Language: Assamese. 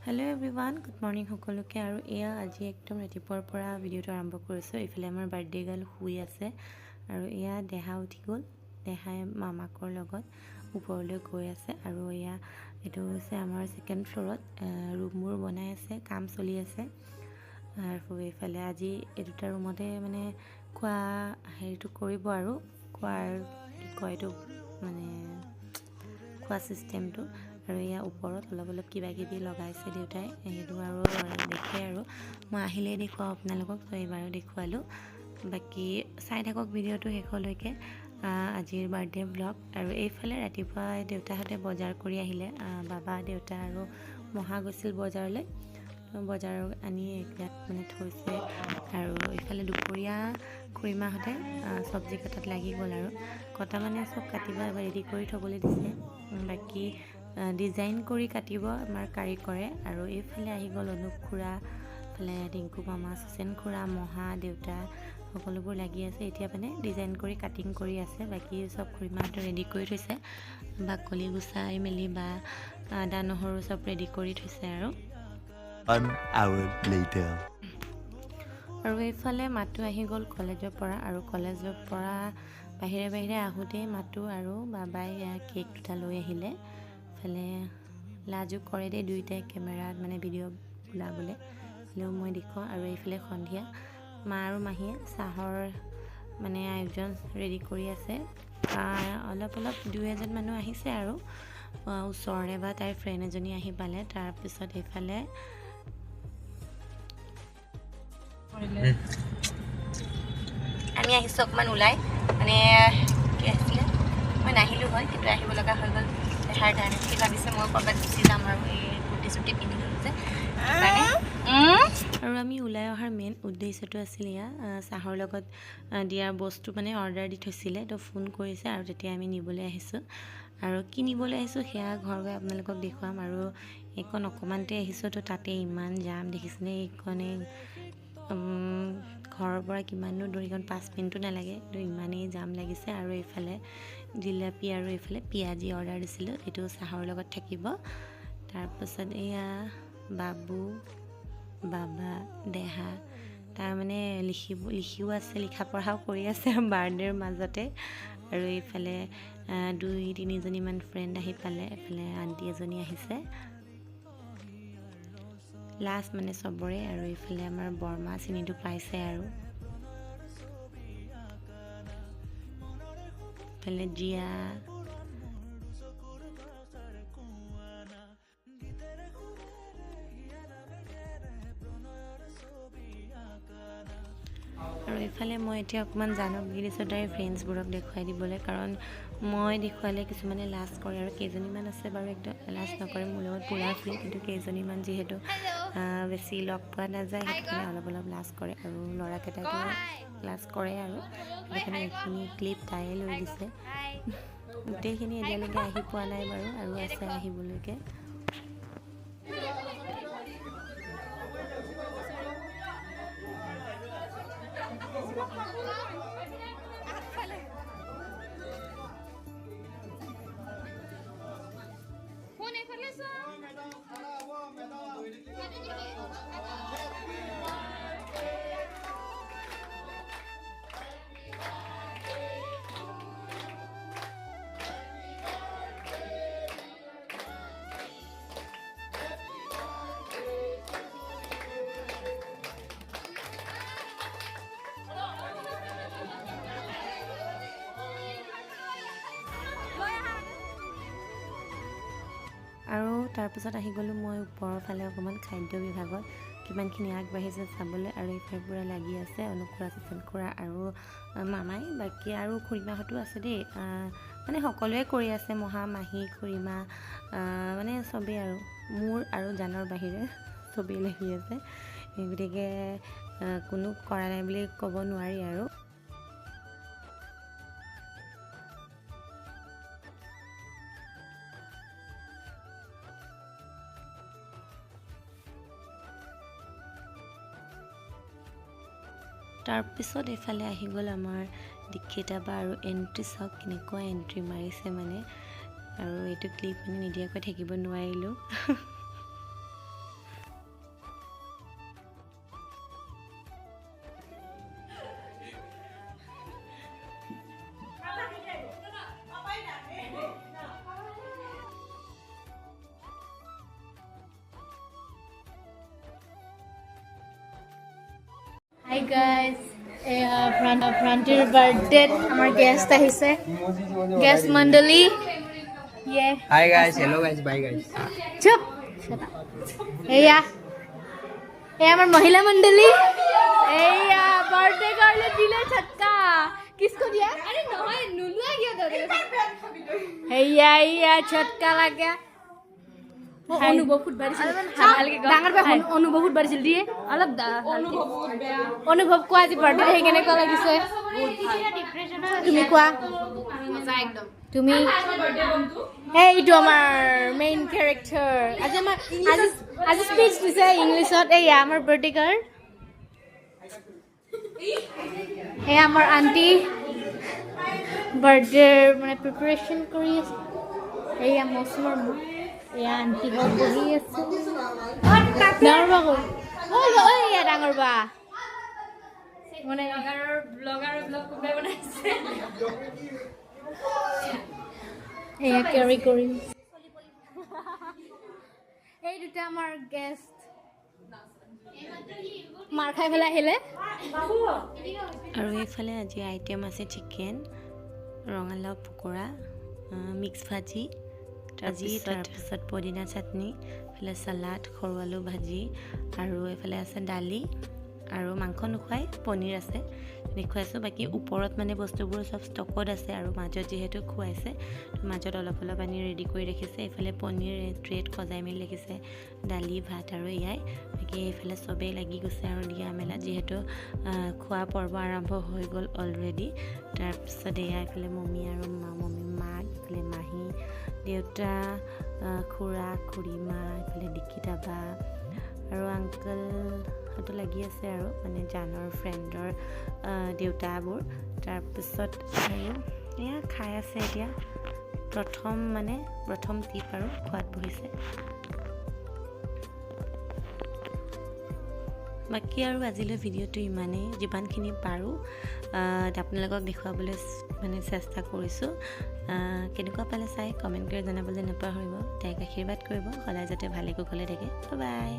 हेलो एवरीवन गुड मर्निंग সকলোকে আৰু এয়া আজি একদম ৰাতিপুৱাৰ পৰা ভিডিঅ'টো আৰম্ভ কৰিছোঁ। এইফালে আমাৰ বাৰ্থডে গাৰ্ল শুই আছে আৰু এয়া দেহা উঠি গ'ল। দেহাই মামাকৰ লগত ওপৰলৈ গৈ আছে আৰু এয়া এইটো হৈছে আমাৰ ছেকেণ্ড ফ্ল'ৰত ৰুমবোৰ বনাই আছে, কাম চলি আছে। আৰু এইফালে আজি এই দুটা ৰুমতে মানে খোৱা হেৰিটো কৰিব আৰু খোৱাৰ কি কয় এইটো মানে খোৱা চিষ্টেমটো। আৰু এয়া ওপৰত অলপ অলপ কিবা কিবি লগাইছে দেউতাই, সেইটো আৰু দেখে আৰু মই আহিলেই দেখুৱাওঁ আপোনালোকক, তো এইবাৰো দেখুৱালোঁ। বাকী চাই থাকক ভিডিঅ'টো শেষলৈকে। আজিৰ বাৰ্থডে ব্লগ। আৰু এইফালে ৰাতিপুৱা দেউতাহঁতে বজাৰ কৰি আহিলে, বাবা দেউতা আৰু মহা গৈছিল বজাৰলৈ। বজাৰ আনি ইয়াত মানে থৈছে। আৰু এইফালে দুপৰীয়া খুৰীমাহঁতে চব্জি কটাত লাগি গ'ল আৰু কটা মানে চব কাটিব ৰেডি কৰি থ'বলৈ দিছে। বাকী ডিজাইন কৰি কাটিব আমাৰ কাৰিকৰে। আৰু এইফালে আহি গ'ল অনুপ খুৰা, এইফালে টিংকু মামা, সুচেন খুৰা, মহা দেউতা সকলোবোৰ লাগি আছে। এতিয়া মানে ডিজাইন কৰি কাটিং কৰি আছে। বাকী চব খুৰীমাহঁতে ৰেডি কৰি থৈছে, বাকলি গুচাই মেলি বা আদা নহৰু চব ৰেডি কৰি থৈছে আৰু 1 hour later. আৰু এইফালে মাতো আহি গ'ল কলেজৰ পৰা। আৰু কলেজৰ পৰা বাহিৰে বাহিৰে আহোঁতেই মাতো আৰু বাবাই কেক দুটা লৈ আহিলে। এইফালে লাজো কৰে দেই দুয়োটাই কেমেৰাত মানে ভিডিঅ' ওলাবলৈ, হ'লেও মই দেখুৱাওঁ। আৰু এইফালে সন্ধিয়া মা আৰু মাহীয়ে চাহৰ মানে আয়োজন ৰেডি কৰি আছে। অলপ অলপ 2-এজন মানুহ আহিছে আৰু ওচৰৰে বা তাইৰ ফ্ৰেণ্ড এজনী আহি পালে। তাৰপিছত এইফালে আমি আহিছোঁ অকণমান ওলাই, মানে কি আছিলে মই নাহিলোঁ হয়, কিন্তু আহিব লগা হৈ গ'ল দেহাৰ কাৰণে। কি ভাবিছে মই ক'ৰবাত গুচি যাম আৰু এই কুৰ্তি চুৰ্তি পিন্ধি ল'লোঁ যে সেইকাৰণে। আৰু আমি ওলাই অহাৰ মেইন উদ্দেশ্যটো আছিল এয়া চাহৰ লগত দিয়াৰ বস্তু মানে অৰ্ডাৰ দি থৈছিলে, তো ফোন কৰিছে আৰু তেতিয়া আমি নিবলৈ আহিছোঁ। আৰু কি নিবলৈ আহিছোঁ সেয়া ঘৰ গৈ আপোনালোকক দেখুৱাম। আৰু এইকণ অকণমানতে আহিছোঁ, তো তাতে ইমান জাম দেখিছেনে। এইকণে ঘৰৰ পৰা কিমাননো দূৰ, এইখন 5 মিনিটো নালাগে, তো ইমানেই জাম লাগিছে। আৰু এইফালে জিলাপি আৰু এইফালে পিঁয়াজি অৰ্ডাৰ দিছিলোঁ, এইটো চাহৰ লগত থাকিব। তাৰপাছত এয়া বাবু, বাবা, দেহা, তাৰমানে লিখিও আছে, লিখা পঢ়াও কৰি আছে বাৰ্থডেৰ মাজতে। আৰু এইফালে 2-3জনীমান ফ্ৰেণ্ড আহি পালে। এইফালে আণ্টি এজনী আহিছে লাষ্ট মানে চবৰে। আৰু এইফালে আমাৰ বৰমা চিনিটো পাইছে। আৰু এইফালে জিয়া, আৰু এইফালে মই এতিয়া অকণমান জানক দি দিছোঁ তাইৰ ফ্ৰেণ্ডছবোৰক দেখুৱাই দিবলৈ, কাৰণ মই দেখুৱালে কিছুমানে লাজ কৰে আৰু কেইজনীমান আছে বাৰু একদম লাজ নকৰে, মোৰ লগত পূৰা ফ্ৰী। কিন্তু কেইজনীমান যিহেতু বেছি লগ পোৱা নাযায়, সেইটো কাৰণে অলপ অলপ লাজ কৰে। আৰু ল'ৰাকেইটাইতো লাজ কৰে আৰু সেইকাৰণে এইখিনি ক্লিপ তাইয়ে লৈ দিছে। গোটেইখিনি এতিয়ালৈকে আহি পোৱা নাই বাৰু, আৰু আছে আহিবলৈকে। আৰু তাৰপিছত আহি গ'লোঁ মই ওপৰৰ ফালে অকণমান খাদ্য বিভাগত, কিমানখিনি আগবাঢ়িছে চাবলৈ। আৰু এইফালে পূৰা লাগি আছে অনুপ খুৰা, সুচেন খুৰা আৰু মামাই। বাকী আৰু খুৰীমাহঁতো আছে দেই, মানে সকলোৱে কৰি আছে, মহা, মাহী, খুৰীমা, মানে চবেই আৰু মোৰ আৰু জানৰ বাহিৰে চবেই লাগি আছে। গতিকে কোনো কৰা নাই বুলি ক'ব নোৱাৰি। আৰু তাৰপিছত এইফালে আহি গ'ল আমাৰ দীক্ষিতা বা। আৰু এণ্ট্ৰি চাওক কেনেকুৱা এণ্ট্ৰি মাৰিছে মানে, আৰু এইটো ক্লিপ মানে নিদিয়াকৈ থাকিব নোৱাৰিলোঁ। Hey guys, Prantir birthday. Our guest ahise. Guest Mandali. Yeah. Hi guys, hello guys, bye guys. Chup. Shut up. Hey ya. Hey our Mahila Mandali. Hey ya, birthday girl dile chatka. Kisko diya? Are nahoy nulu aa gaya dore. Hey ya chatka lag gaya. অনুভৱ ফুট বাৰিছিল ডাঙৰ বা অনুভৱ ফুট বাৰিছিল দিয়ে অলপ অনুভৱ কোৱা আজি বাৰ্থডে হে কেনেকুৱা লাগিছে তুমি কোৱা মজা একদম তুমি এইটো আমাৰ মেইন ক্যাৰেক্টাৰ আজি আমাৰ আজি স্পীচ দিছে ইংলিছত এই আমাৰ বাৰ্থডে গাৰ্ল এই আমাৰ আন্টি বাৰ্থডে মানে প্ৰিপাৰেচন কৰি আছে এই মৌচুমৰ এয়া আন্টি ঘৰ বহি আছে ডাঙৰ বা কৈ এয়া ডাঙৰ বা মানে ব্লগ কোনে বনাইছে এয়া কেৰি কৰিম এই দুটা আমাৰ গেষ্ট মাৰ খাই পেলাই আহিলে আৰু এইফালে আজি আইটেম আছে চিকেন ৰঙালাও পকৰা মিক্স ভাজি আজি তাৰপিছত পদিনা চাটনি এইফালে চালাড সৰু আলু ভাজি আৰু এইফালে আছে দালি আৰু মাংস নোখোৱাই পনীৰ আছে দেখুৱাইছোঁ বাকী ওপৰত মানে বস্তুবোৰ চব ষ্টকত আছে আৰু মাজত যিহেতু খুৱাইছে মাজত অলপ অলপ আনি ৰেডি কৰি ৰাখিছে এইফালে পনীৰ ট্ৰেত সজাই মেলি ৰাখিছে দালি ভাত আৰু এয়াই বাকী এইফালে চবেই লাগি গৈছে আৰু দিয়া মেলা যিহেতু খোৱা পৰ্ব আৰম্ভ হৈ গ'ল অলৰেডি তাৰপিছত এয়া এইফালে মম্মী আৰু মাক এইফালে মাহী দেউতা খুৰা খুৰীমা এইফালে দীক্ষিতা বা আৰু আংকল হয়তো লাগি আছে আৰু মানে জানৰ ফ্ৰেণ্ডৰ দেউতাবোৰ তাৰপিছত আৰু এয়া খাই আছে এতিয়া প্ৰথম টিপ আৰু খোৱাত বহিছে বাকী আৰু আজিলৈ ভিডিঅ'টো ইমানেই যিমানখিনি পাৰোঁ আপোনালোকক দেখুৱাবলৈ মানে চেষ্টা কৰিছোঁ কেনেকুৱা পালে চাই কমেণ্ট কৰি জনাবলৈ নাপাহৰিব তাইক আশীৰ্বাদ কৰিব সদায় যাতে ভালে কুশলে থাকে বাই